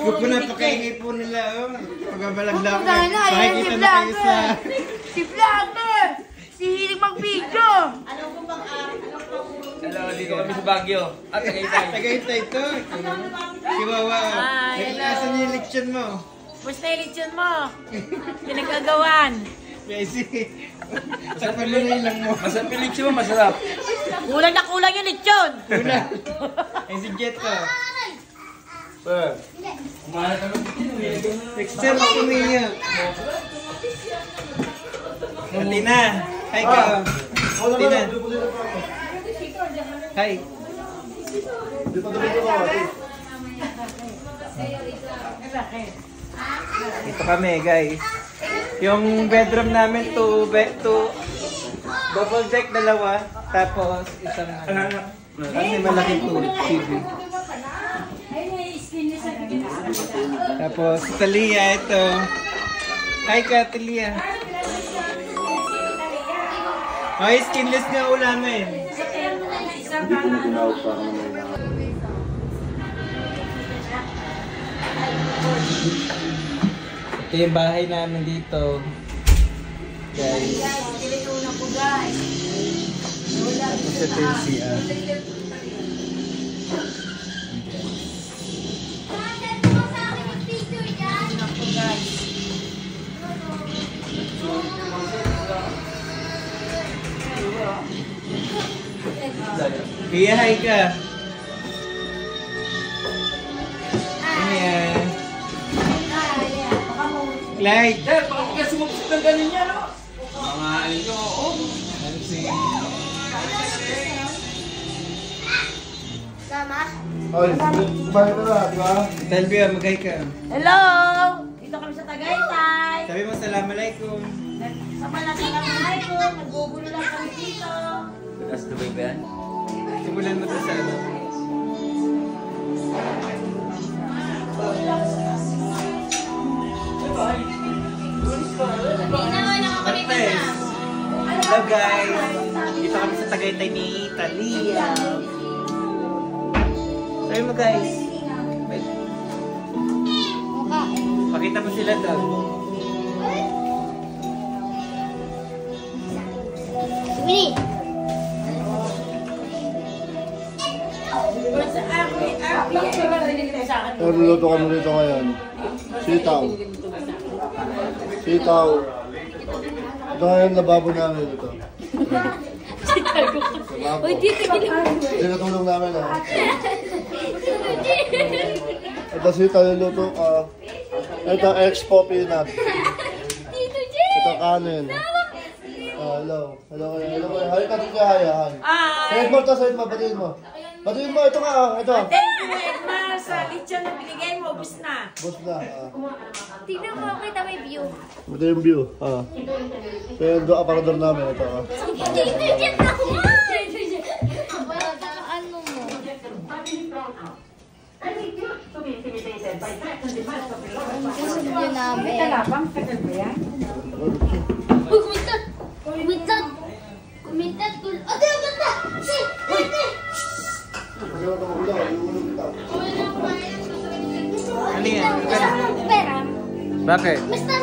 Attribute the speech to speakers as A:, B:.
A: Huwag po napakaingay po nila, oh. Pagbabalagla ko.
B: Pakikita na kayo sa... Si Vlogger! Si Hilig mag-video!
C: Hello, dito kami sa Baguio. At Tagaytay.
A: Tagaytay ito. Chihuahua. Asan yung lechon mo?
B: Basta yung lechon mo. Pinagagawan.
A: Messi. Sakpan mo na ilang mo.
C: Masarap yung lechon mo, masarap.
B: Kulang na kulang yung lechon.
A: Kulang. Ay si Jet to.
C: Kumahan kami dito.
A: Texture mo kumiyak. Tina. Hi ka. Tina. Hi. Ito kami guys. Yung bedroom namin double deck dalawa. Tapos isang kasi malaki to TV. Tapos si Talia ito. Hi ka Talia. Ay, skinless na ulamin. Ito yung bahay namin dito. Guys. Tapos ito yung CR. Kaya hi ka. Ayan. Clyde.
C: Sir, baka kaya sumupsip ng ganun niya, no? Mga ano nyo, oh.
B: Sama?
D: Ay, kumain na na, di ba?
A: Talbia, mag-hi ka.
B: Hello! Dito kami sa Tagaytay.
A: Sabi mo, Assalamualaikum.
B: Assalamualaikum. Naggugulo lang kami dito.
C: Bukas Dubai ba yan?
A: Simulan mo to sa ano. Hello guys! Dito kami sa Tagaytay ni Talia. Sabi mo guys. Pakita mo sila doon.
B: Sumili!
D: Luluto kami dito ngayon. Sitaw. Sitaw. Ito ngayon lababo namin ito. Lababo.
B: Uy, dito gila.
D: Sinatulong namin ha. Ito sitaw luluto ka. Ito expo peanut. Ito kanin. Hello. Hello kayo. Hello kayo. Hi ka dito. Hi. Side mo to. Side mo. Batiin mo. Batiin mo. Ito nga. Ito.
B: Ma, sa lechon na binigay mo, bus na.
D: Bus na.
B: Tignan mo, kita may view.
D: Ito yung view. Ito yung aparador namin. Ito.
B: Dito dyan ako. Ano mo? Gusto nyo namin.
E: Talabang, tagal ba yan?
B: Kumitat! Kumitat! Kumitat! Ate, ang ganda! Ate! Ate!
A: Ano yan?
B: Pera.
A: Bakit?
B: Basta